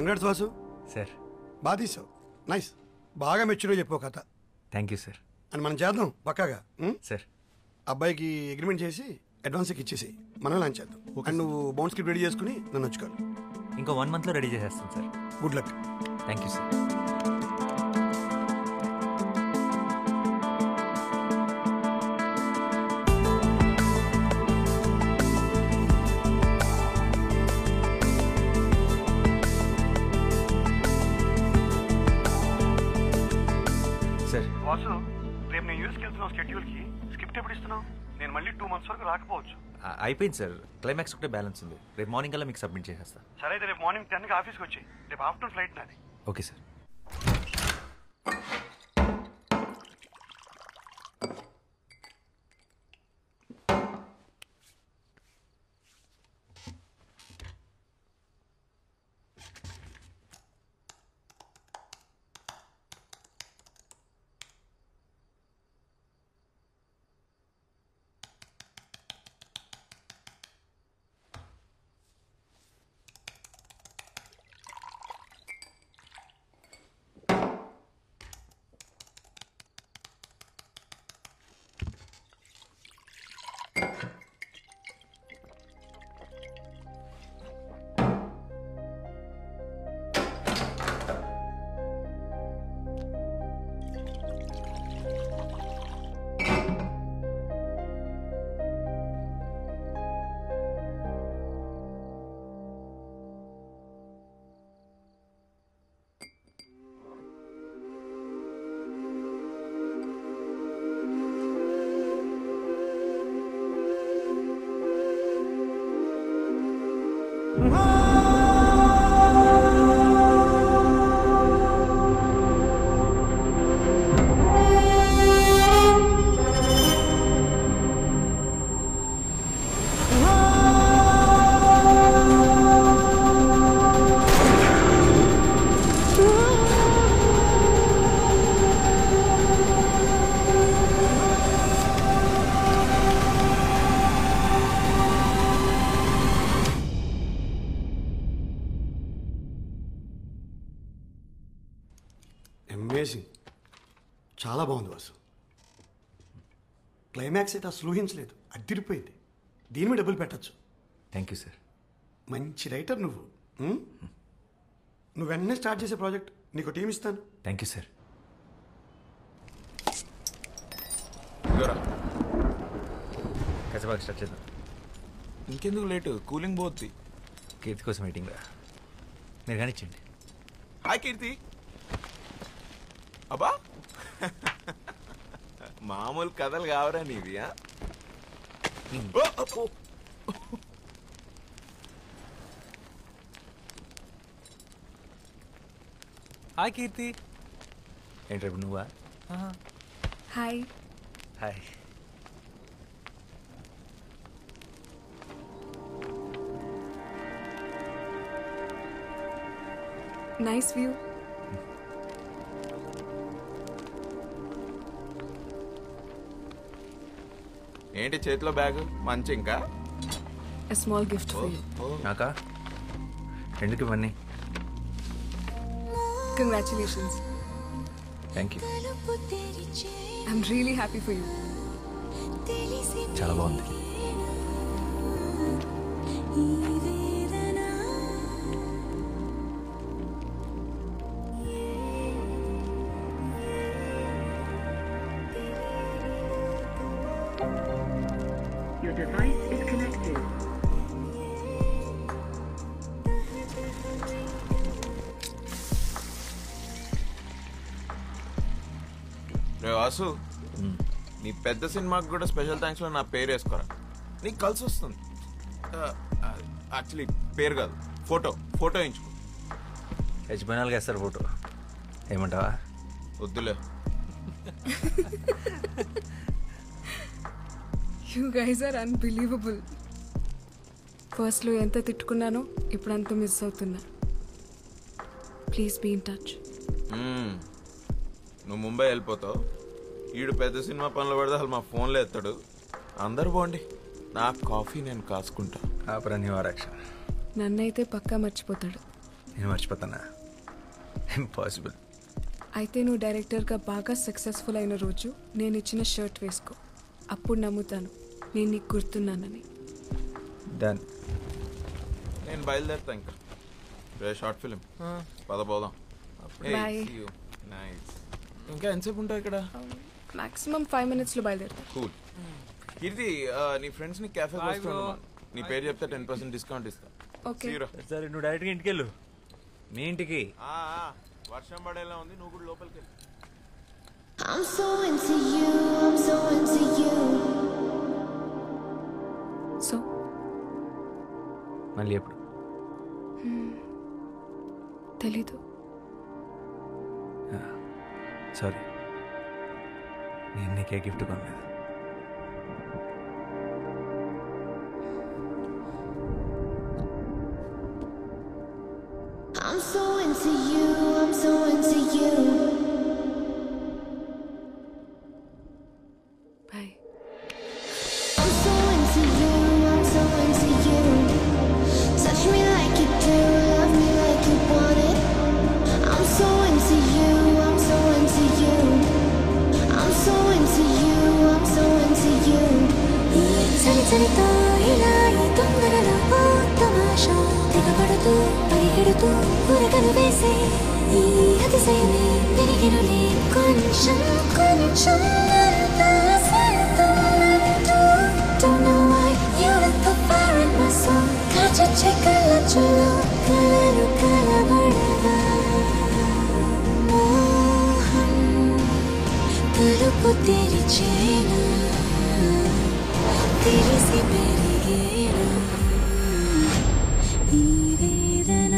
Congrats Vasu. Sir బాగా తీసావు, nice. బాగా మెచ్యూర్గా చెప్పు కథ. Thank you sir. అని మనం చేద్దాం పక్కాగా. సార్ అబ్బాయికి అగ్రిమెంట్ చేసి అడ్వాన్స్ ఇచ్చేసి మనం లాంచ్ చేద్దాం. అండ్ నువ్వు బౌండ్ స్క్రిప్ట్ రెడీ చేసుకుని నన్ను వచ్చుకోవాలి. ఇంకో 1 monthలో రెడీ చేసేస్తాను sir. Good luck. Thank you sir. Sir Vasu, రేపు నేను యూఎస్కి వెళ్తున్నావు. షెడ్యూల్కి స్క్రిప్ట్ ఎప్పుడు ఇస్తున్నావు? నేను మళ్ళీ 2 months వరకు రాకపోవచ్చు. అయిపోయింది సార్. క్లైమాక్స్ ఒకటే బ్యాలెన్స్ ఉంది. రేపు మార్నింగ్ కల్లా మీకు సబ్మిట్ చేసేస్తా. సరే అయితే రేపు మార్నింగ్ 10కి ఆఫీస్కి వచ్చి, రేపు ఆఫ్టర్నూన్ ఫ్లైట్ నాది. Okay sir. అమేజింగ్, చాలా బాగుంది వాసు. క్లైమాక్స్ అయితే అసలు ఊహించలేదు, అదిరిపోయింది. దీని మీద డబ్బులు పెట్టచ్చు. Thank you sir. మంచి రైటర్ నువ్వు. నువ్వు వెంటనే స్టార్ట్ చేసే ప్రాజెక్ట్, నీకు టీం ఇస్తాను. Thank you sir. కసబాగా స్టార్ట్ చేద్దాం. ఇంకెందుకు లేటు, కూలింగ్ పోద్ది. కీర్తి కోసం మీటింగ్ రా, మీరు కానిచ్చండి. హాయ్ కీర్తి. అబ్బా మామూలు కథలు కావరా నీవి? హాయ్ కీర్తి. ఏంటి రేపు నువ్వా? హాయ్. హాయ్. Nice view. ఏంటి చేతిలో బ్యాగ్? మంచి ఇంకా A small gift for you. నాకా? ఎందుకు ఇవన్నీ? Congratulations. Thank you. I'm really happy for you. చాలా బాగుంది. Your device is connected. రే వాసు, నీ పెద్ద సినిమాకి కూడా స్పెషల్ థ్యాంక్స్లో నా పేరు వేసుకోరా, నీకు కలిసి వస్తుంది. యాక్చువల్లీ పేరు కాదు, ఫోటో వేయించుకో. యజమానాలుగా వేస్తారు ఫోటో, ఏమంటావా? వద్దులే. You guys are unbelievable. ఫస్ట్లో ఎంత తిట్టుకున్నానో ఇప్పుడు అంత మిస్ అవుతున్నా. Please be in touch. నువ్వు ముంబై వెళ్ళిపోతావు, ఈడు పెద్ద సినిమా పనులు పడితే అసలు మా ఫోన్లో ఎత్తాడు. అందరు బాగుండి, నా కాఫీ నేను కాసుకుంటా. ఆపరాని వారాక్ష. నన్నైతే పక్కా మర్చిపోతాడు. నేను మర్చిపోతానా? ఇంపాసిబుల్. అయితే నువ్వు డైరెక్టర్గా బాగా సక్సెస్ఫుల్ అయిన రోజు నేను ఇచ్చిన షర్ట్ వేసుకో. అప్పుడు నమ్ముతాను నేను నీకు గుర్తున్నానని. డన్. నేను బయలుదేరుతా ఇంకా. షార్ట్ ఫిలిం పద పోదాం. Bye. నైస్. ఇంకా ఎంతసేపు ఉంటావు ఇక్కడ? మాక్సిమం 5 minutesలో బయలుదేరుతా. కూల్. కీర్తి, నీ ఫ్రెండ్స్ని క్యాఫేకి వస్తున్నాను. నీ పేరు చెప్తే 10% డిస్కౌంట్ ఇస్తా. ఓకే. See you రా. సరే నువ్వు డైరెక్ట్గా ఇంటికి వెళ్ళు. మీ ఇంటికి. వర్షం పడేలా ఉంది, నువ్వు కూడా లోపలికి వెళ్ళు. I'm so into you, I'm so into you. So మళ్ళీ ఎప్పుడు? తెలీదు. సారీ, నేను నీకే గిఫ్ట్ కొనలేదు. I'm so into you, I'm so into you. Bye. I'm so into you, I'm so into you. Touch me like you do, love me like you want it. I'm so into you, I'm so into you. I'm so into you, I'm so into you. చలి చలితో ఇలా ఈ తొందరలో ఓ తమాషా తెగబడుతూ పరిగెడుతూ ఉరకలు వేసే ఈ అతిశయమే పెరిగినులే కొంచెం కొంచెం అంతా సరితోనంటూ. Don't know why you lit the fire in my soul. కాచొచ్చే కళ్ళచ్చులో కలలు కలబడగా మోహం తలుపు తెరిచేనా తెరిసి పెరిగేనా ఈ వేదన.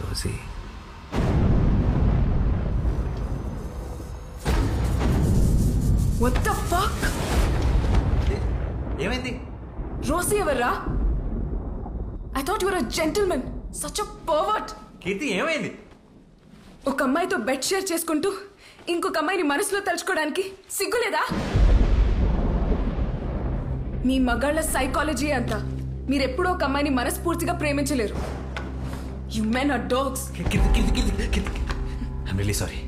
Rosie, What the fuck? ఏమైంది? రోసీ ఎవర్రా? I thought you were a gentleman. Such a pervert. కీర్తి ఏమైంది? ఒక అమ్మాయితో బెడ్ షేర్ చేసుకుంటూ ఇంకొక అమ్మాయిని మనసులో తలుచుకోవడానికి సిగ్గులేదా? మీ మగాళ్ళ సైకాలజీ అంతా మీరెప్పుడూ ఒక అమ్మాయిని మనస్ఫూర్తిగా ప్రేమించలేరు. You men are dogs. I'm really sorry.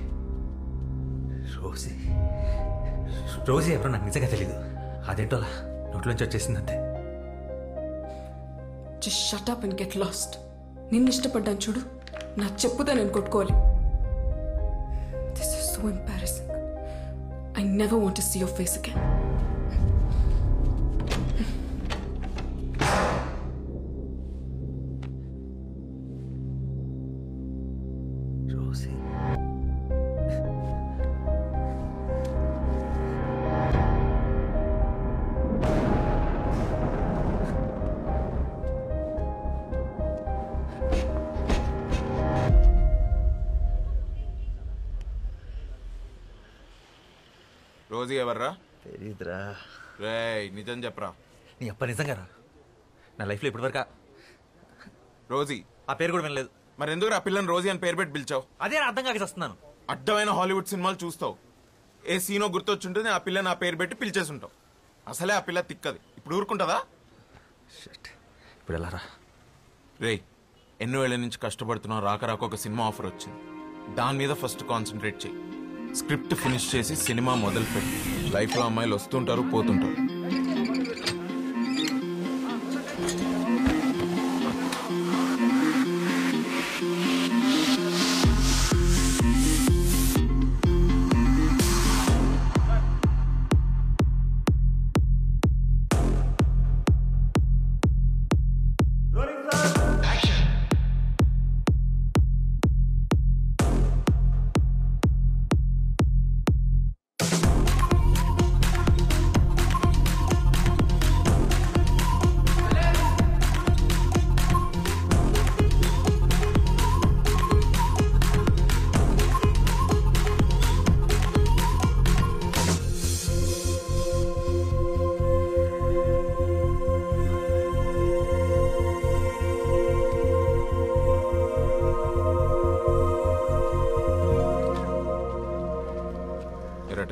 Rosie ఎవరో నాకు నిజంగా తెలీదు. అదేంటో అలా నోట్లోంచి వచ్చేసింది అంతే. Just shut up and get lost. నిన్ను ఇష్టపడ్డాను చూడు, నా చెప్పుతో నేను కొట్టుకోవాలి. This is so embarrassing. I never want to see your face again. Rosie, Rosie ఎవర్రా? తెలీదురా. రేయ్, నిజం చెప్పరా. నీ అప్ప నిజంగా రా. నా లైఫ్లో ఇప్పటివరకు రోజీ. ఆ పేరు కూడా వినలేదు. మరి ఎందుకు ఆ పిల్లని రోజీ అని పేరు పెట్టి పిలిచావు? అదే అర్థం కాక వస్తున్నాను. అడ్డమైన హాలీవుడ్ సినిమాలు చూస్తావు, ఏ సీనో గుర్తొచ్చుంటుంది, ఆ పిల్లని ఆ పేరు పెట్టి పిలిచేసి ఉంటావు. అసలే ఆ పిల్ల తిక్కది, ఇప్పుడు ఊరుకుంటుందా? ఇప్పుడు ఎలా రా? రేయ్, ఎన్నో ఏళ్ళ నుంచి కష్టపడుతున్నావు, రాక రాక ఒక సినిమా ఆఫర్ వచ్చింది. దాని మీద ఫస్ట్ కాన్సన్ట్రేట్ చేయి. స్క్రిప్ట్ ఫినిష్ చేసి సినిమా మొదలు పెట్టి. లైఫ్లో అమ్మాయిలు వస్తుంటారు, పోతుంటారు.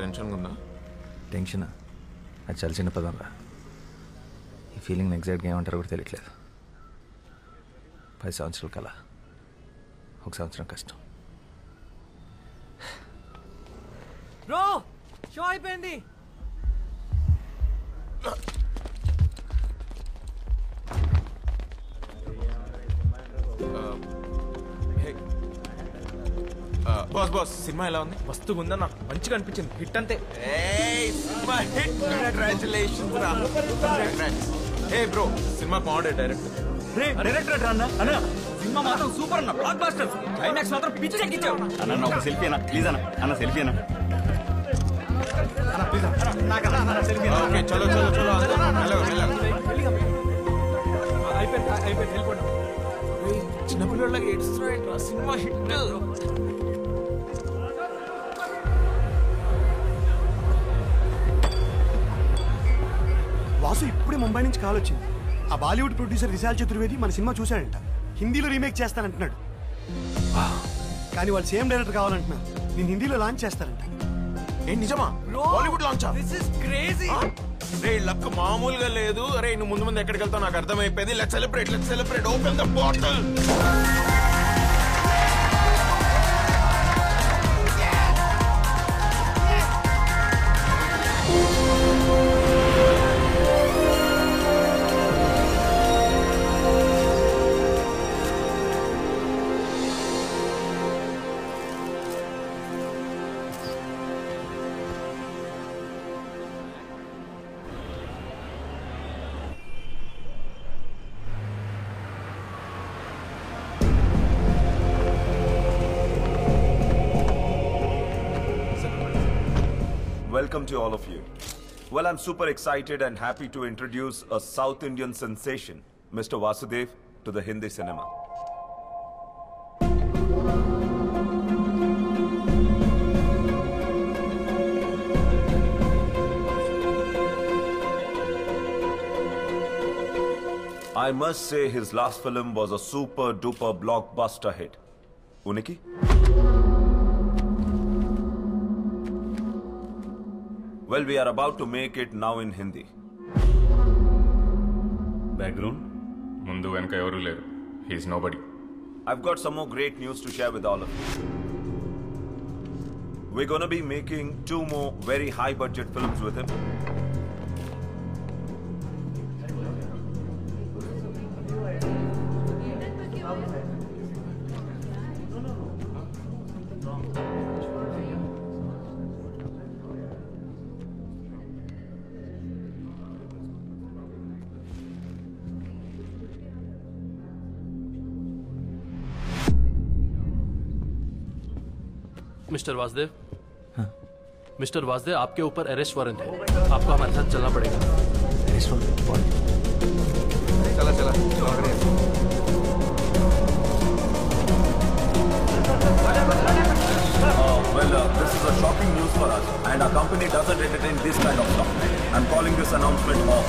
టెన్షన్ ఉందా? టెన్షన్ అది చాలా చిన్న పదం రా. ఈ ఫీలింగ్ ఎగ్జాక్ట్గా ఏమంటారో కూడా తెలియట్లేదు. 10 సంవత్సరాల కల, 1 సంవత్సరం కష్టం. బ్రో షో అయిపోయింది. బాస్ సినిమా ఎలా ఉంది? మస్తుగా ఉందన్న, మంచిగా అనిపించింది. హిట్ అంతే. బ్రో సినిమా బాగుండే డైరెక్టర్. డైరెక్టర్ అన్న అన్న సినిమా మాత్రం సూపర్ అన్న, బ్లాక్ బస్టర్. క్లైమాక్స్ మాత్రం పిచ్చి చెక్కించావు అన్న. ఒక సెల్ఫీ అన్న ప్లీజ్ అన్న. అన్న సెల్ఫీ అన్న. ఓకే చలో చలో చలో అయిపోయింది వెళ్ళిపోండి. చిన్నపిల్లలాగా ఏడుస్తున్నాడు. Cinema hit. వాసు ఇప్పుడే ముంబై నుంచి కాల్ వచ్చింది. ఆ బాలీవుడ్ ప్రొడ్యూసర్ విశాల్ చతుర్వేది మన సినిమా చూశాడంట. హిందీలో రీమేక్ చేస్తానంటున్నాడు. కానీ వాళ్ళు సేమ్ డైరెక్టర్ కావాలంటున్నారు. నేను హిందీలో లాంచ్ చేస్తారంట. ఏ నిజమా? Bollywood launch? This is crazy. Ray luck మామూలుగా లేదు. అరే నువ్వు ముందు ముందు ఎక్కడికి వెళ్తావు నాకు అర్థమైపోయింది. Let's celebrate open the bottle. Welcome to all of you. Well, I'm super excited and happy to introduce a South Indian sensation, Mr. Vasudev, to the Hindi cinema. I must say his last film was a super duper blockbuster hit. Uniki? Well, we are about to make it now in Hindi. Background? Mundu venka evaru leru. He is nobody. I've got some more great news to share with all of you. We're gonna be making 2 more very high budget films with him. Mister Vasudev, mister Vasudev, आपके ऊपर arrest warrant है. आपको हमारे साथ चलना पड़ेगा. Arrest warrant? चला This is a shocking news for us, and our company doesn't entertain this kind of stuff. I'm calling this announcement off.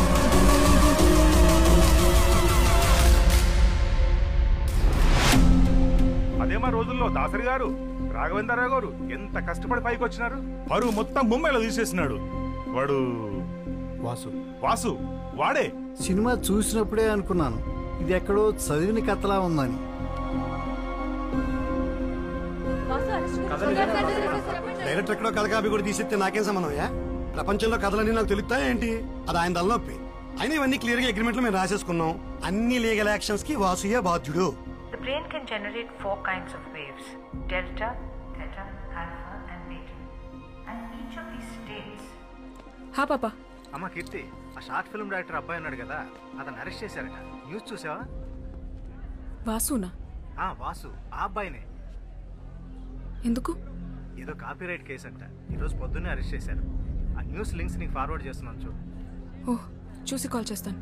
అదేమా రోజుల్లో దాసరి గారు, రాఘవేంద్రరావు గారు ఎంత కష్టపడి పైకి వచ్చినారు. పరువు మొత్తం ముంబైలో తీసేసినాడు వాడు. వాసు వాడే. సినిమా చూసినప్పుడే అనుకున్నాను ఇది ఎక్కడో చదివిన కథలా ఉందని. డైరెక్టర్ ఎక్కడో కథ కాపీ కూడా తీసిస్తే నాకేం సంబంధం? ప్రపంచంలో కథలన్నీ నాకు తెలుస్తాయా ఏంటి? అది ఆయన తలనొప్పి. అయినా ఇవన్నీ క్లియర్ గా అగ్రిమెంట్ లో మేము రాసేసుకున్నాం. అన్ని లీగల్ యాక్షన్స్ కి వాసుయే బాధ్యుడు. The brain can generate 4 kinds of waves: delta, theta, alpha and beta. And each of these states. హా పాపా. అమ్మ కీర్తి, ఆ షార్ట్ ఫిల్మ్ డైరెక్టర్ అబ్బాయి ఉన్నాడు కదా, అతను అరెస్ట్ చేశారట. న్యూస్ చూసావా? వాసునా? వాసు ఆ అబ్బాయినే. ఎందుకు? ఏదో కాపీరైట్ కేసు అంట. ఈరోజు పొద్దున్నే అరెస్ట్ చేశారు. ఆ న్యూస్ లింక్స్ నీకు ఫార్వర్డ్ చేస్తున్నాను చూడు. ఓహ్, చూసి కాల్ చేస్తాను.